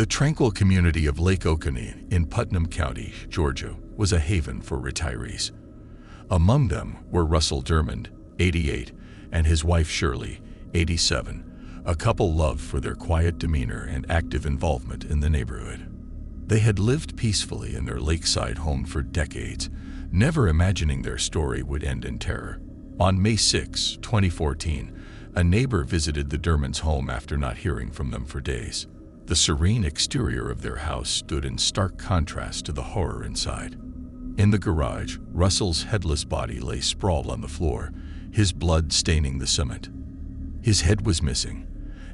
tranquil community of Lake Oconee in Putnam County, Georgia, was a haven for retirees. Among them were Russell Dermond, 88, and his wife Shirley, 87, a couple loved for their quiet demeanor and active involvement in the neighborhood. They had lived peacefully in their lakeside home for decades, never imagining their story would end in terror. On May 6, 2014, a neighbor visited the Dermonds' home after not hearing from them for days. The serene exterior of their house stood in stark contrast to the horror inside. In the garage, Russell's headless body lay sprawled on the floor, his blood staining the cement. His head was missing,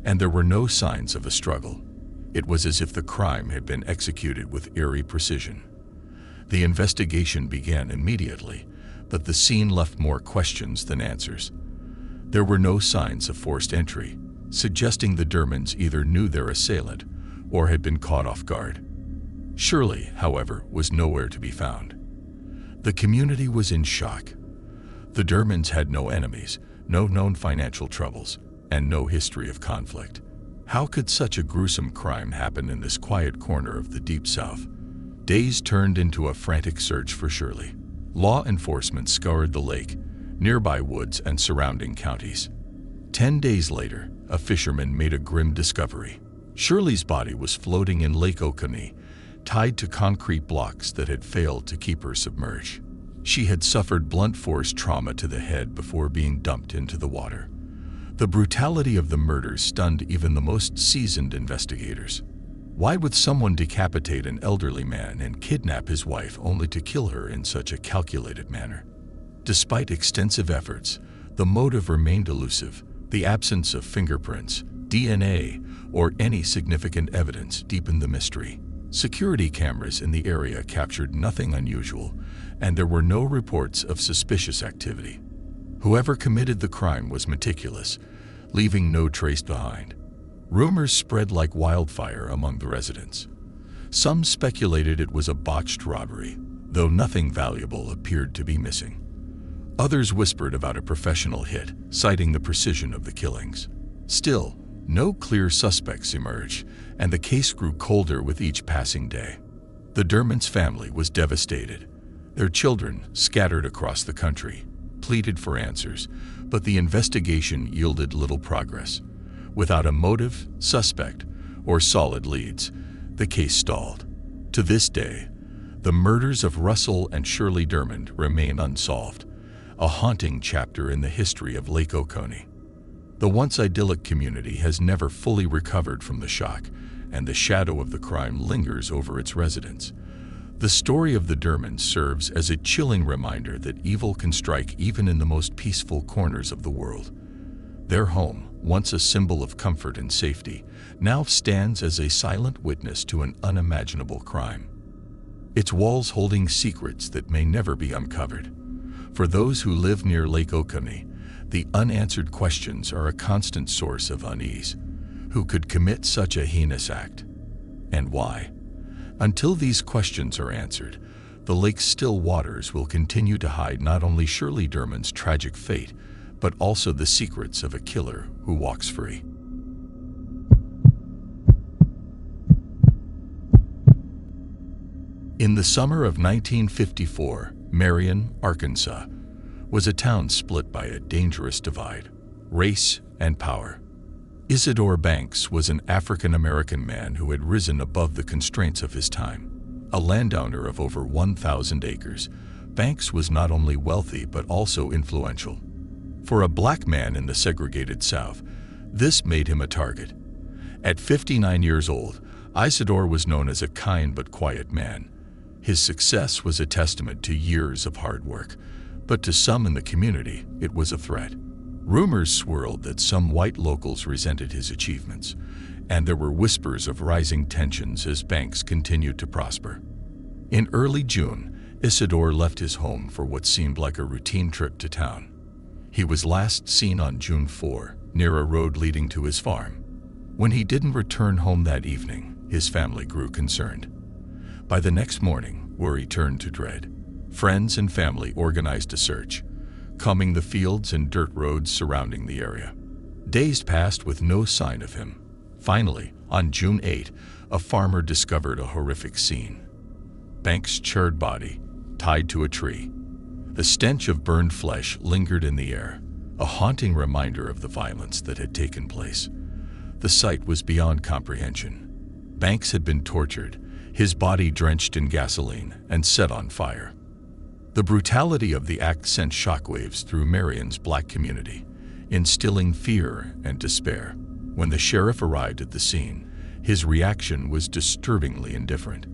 and there were no signs of a struggle. It was as if the crime had been executed with eerie precision. The investigation began immediately, but the scene left more questions than answers. There were no signs of forced entry, suggesting the Dermonds either knew their assailant or had been caught off guard. Shirley, however, was nowhere to be found. The community was in shock. The Dermonds had no enemies, no known financial troubles, and no history of conflict. How could such a gruesome crime happen in this quiet corner of the Deep South? Days turned into a frantic search for Shirley. Law enforcement scoured the lake, nearby woods, and surrounding counties. 10 days later, a fisherman made a grim discovery. Shirley's body was floating in Lake Oconee, tied to concrete blocks that had failed to keep her submerged. She had suffered blunt force trauma to the head before being dumped into the water. The brutality of the murder stunned even the most seasoned investigators. Why would someone decapitate an elderly man and kidnap his wife only to kill her in such a calculated manner? Despite extensive efforts, the motive remained elusive. The absence of fingerprints, DNA, or any significant evidence deepened the mystery. Security cameras in the area captured nothing unusual, and there were no reports of suspicious activity. Whoever committed the crime was meticulous, leaving no trace behind. Rumors spread like wildfire among the residents. Some speculated it was a botched robbery, though nothing valuable appeared to be missing. Others whispered about a professional hit, citing the precision of the killings. Still, no clear suspects emerged, and the case grew colder with each passing day. The Dermonds' family was devastated. Their children, scattered across the country, pleaded for answers, but the investigation yielded little progress. Without a motive, suspect, or solid leads, the case stalled. To this day, the murders of Russell and Shirley Dermond remain unsolved, a haunting chapter in the history of Lake Oconee. The once idyllic community has never fully recovered from the shock, and the shadow of the crime lingers over its residents. The story of the Dermonds serves as a chilling reminder that evil can strike even in the most peaceful corners of the world. Their home, once a symbol of comfort and safety, now stands as a silent witness to an unimaginable crime. Its walls holding secrets that may never be uncovered. For those who live near Lake Oconee, the unanswered questions are a constant source of unease. Who could commit such a heinous act? And why? Until these questions are answered, the lake's still waters will continue to hide not only Shirley Dermond's tragic fate, but also the secrets of a killer who walks free. In the summer of 1954, Marion, Arkansas, was a town split by a dangerous divide, race and power. Isidore Banks was an African-American man who had risen above the constraints of his time. A landowner of over 1,000 acres, Banks was not only wealthy but also influential. For a black man in the segregated South, this made him a target. At 59 years old, Isidore was known as a kind but quiet man. His success was a testament to years of hard work, but to some in the community, it was a threat. Rumors swirled that some white locals resented his achievements, and there were whispers of rising tensions as Banks continued to prosper. In early June, Isidore left his home for what seemed like a routine trip to town. He was last seen on June 4, near a road leading to his farm. When he didn't return home that evening, his family grew concerned. By the next morning, worry turned to dread. Friends and family organized a search, combing the fields and dirt roads surrounding the area. Days passed with no sign of him. Finally, on June 8, a farmer discovered a horrific scene. Banks' charred body, tied to a tree. The stench of burned flesh lingered in the air, a haunting reminder of the violence that had taken place. The sight was beyond comprehension. Banks had been tortured, his body drenched in gasoline and set on fire. The brutality of the act sent shockwaves through Marion's black community, instilling fear and despair. When the sheriff arrived at the scene, his reaction was disturbingly indifferent.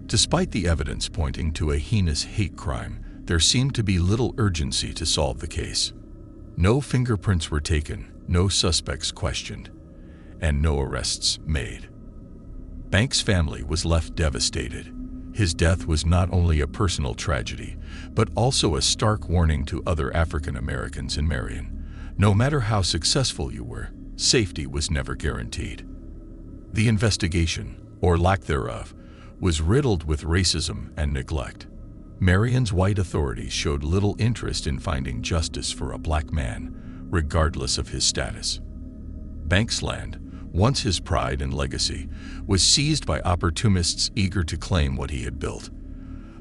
Despite the evidence pointing to a heinous hate crime, there seemed to be little urgency to solve the case. No fingerprints were taken, no suspects questioned, and no arrests made. Banks' family was left devastated. His death was not only a personal tragedy, but also a stark warning to other African Americans in Marion. No matter how successful you were, safety was never guaranteed. The investigation, or lack thereof, was riddled with racism and neglect. Marion's white authorities showed little interest in finding justice for a black man, regardless of his status. Banks' land, once his pride and legacy, was seized by opportunists eager to claim what he had built.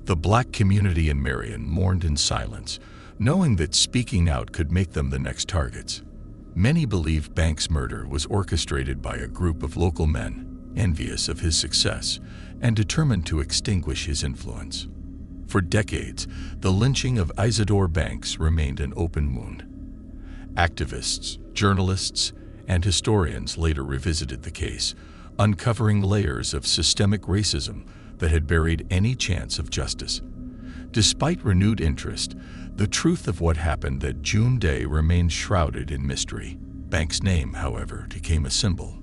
The black community in Marion mourned in silence, knowing that speaking out could make them the next targets. Many believe Banks' murder was orchestrated by a group of local men, envious of his success and determined to extinguish his influence. For decades, the lynching of Isidore Banks remained an open wound. Activists, journalists, and historians later revisited the case, uncovering layers of systemic racism that had buried any chance of justice. Despite renewed interest, the truth of what happened that June day remained shrouded in mystery. Banks' name, however, became a symbol.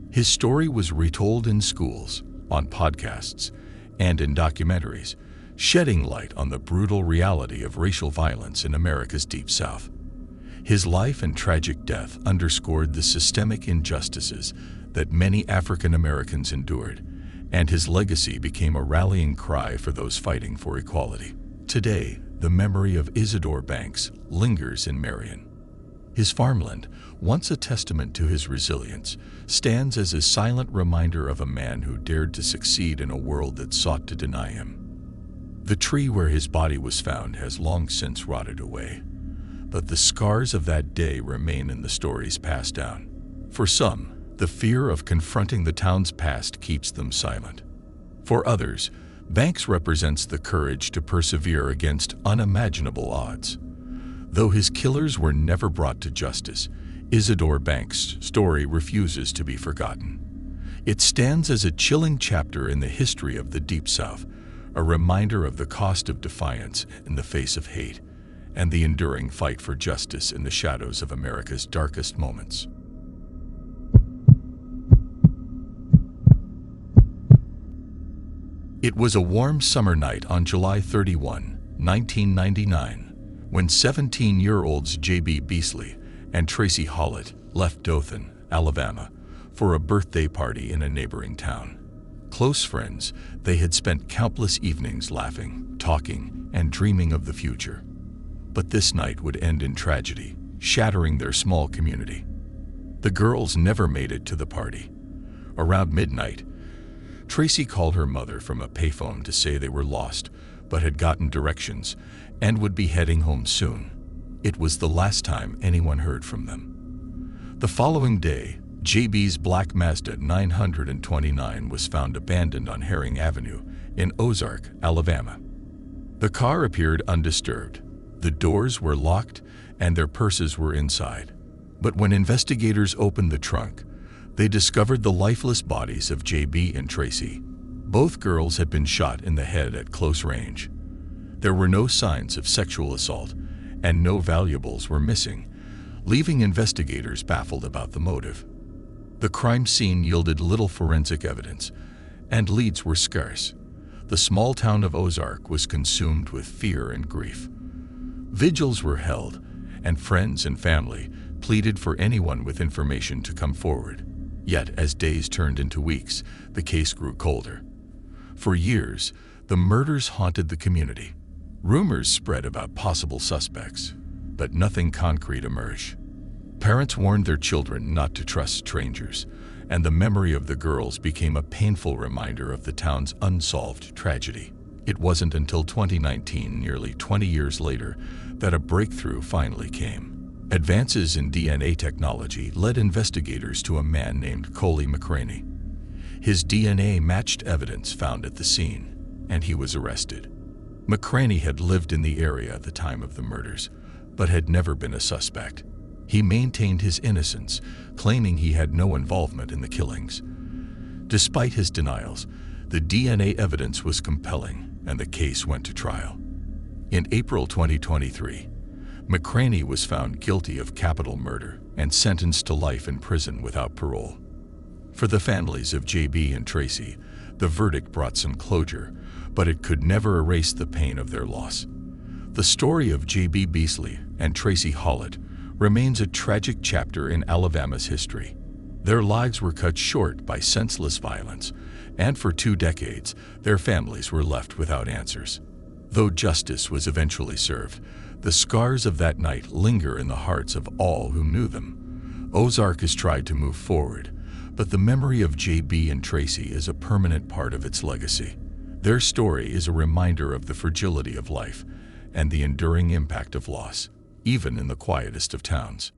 His story was retold in schools, on podcasts, and in documentaries, shedding light on the brutal reality of racial violence in America's Deep South. His life and tragic death underscored the systemic injustices that many African Americans endured, and his legacy became a rallying cry for those fighting for equality. Today, the memory of Isidore Banks lingers in Marion. His farmland, once a testament to his resilience, stands as a silent reminder of a man who dared to succeed in a world that sought to deny him. The tree where his body was found has long since rotted away, but the scars of that day remain in the stories passed down. For some, the fear of confronting the town's past keeps them silent. For others, Banks represents the courage to persevere against unimaginable odds. Though his killers were never brought to justice, Isidore Banks' story refuses to be forgotten. It stands as a chilling chapter in the history of the Deep South, a reminder of the cost of defiance in the face of hate, and the enduring fight for justice in the shadows of America's darkest moments. It was a warm summer night on July 31, 1999, when 17-year-olds J.B. Beasley and Tracy Hollett left Dothan, Alabama, for a birthday party in a neighboring town. Close friends, they had spent countless evenings laughing, talking, and dreaming of the future. But this night would end in tragedy, shattering their small community. The girls never made it to the party. Around midnight, Tracy called her mother from a payphone to say they were lost, but had gotten directions and would be heading home soon. It was the last time anyone heard from them. The following day, JB's black Mazda 929 was found abandoned on Herring Avenue in Ozark, Alabama. The car appeared undisturbed. The doors were locked and their purses were inside. But when investigators opened the trunk, they discovered the lifeless bodies of JB and Tracy. Both girls had been shot in the head at close range. There were no signs of sexual assault, and no valuables were missing, leaving investigators baffled about the motive. The crime scene yielded little forensic evidence, and leads were scarce. The small town of Ozark was consumed with fear and grief. Vigils were held, and friends and family pleaded for anyone with information to come forward. Yet, as days turned into weeks, the case grew colder. For years, the murders haunted the community. Rumors spread about possible suspects, but nothing concrete emerged. Parents warned their children not to trust strangers, and the memory of the girls became a painful reminder of the town's unsolved tragedy. It wasn't until 2019, nearly 20 years later, that a breakthrough finally came. Advances in DNA technology led investigators to a man named Coley McCraney. His DNA matched evidence found at the scene, and he was arrested. McCraney had lived in the area at the time of the murders, but had never been a suspect. He maintained his innocence, claiming he had no involvement in the killings. Despite his denials, the DNA evidence was compelling, and the case went to trial. In April 2023, McCraney was found guilty of capital murder and sentenced to life in prison without parole. For the families of JB and Tracy, the verdict brought some closure, but it could never erase the pain of their loss. The story of JB Beasley and Tracy Hollett remains a tragic chapter in Alabama's history. Their lives were cut short by senseless violence, and for 2 decades, their families were left without answers. Though justice was eventually served, the scars of that night linger in the hearts of all who knew them. Ozark has tried to move forward, but the memory of JB and Tracy is a permanent part of its legacy. Their story is a reminder of the fragility of life and the enduring impact of loss, even in the quietest of towns.